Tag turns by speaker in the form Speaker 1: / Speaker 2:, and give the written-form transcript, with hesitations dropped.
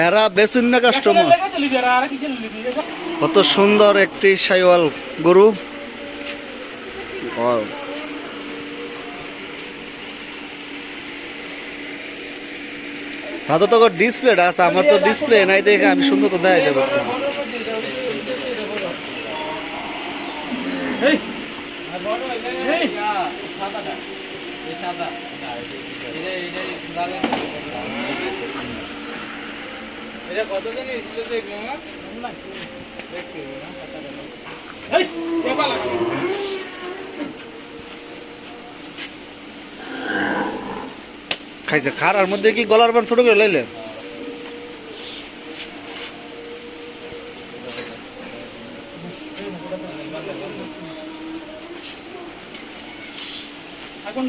Speaker 1: এরা বেচুন না কাস্টমার। কত সুন্দর একটি শাইওয়াল গরু। তাদের তো ডিসপ্লেটা আছে, আমার তো ডিসপ্লে নাই দেখে আমি সুন্দর তো দেখাই দেবো। খাইছে খারার মধ্যে কি গলার বান ছোট করে লাইলেন?
Speaker 2: এখন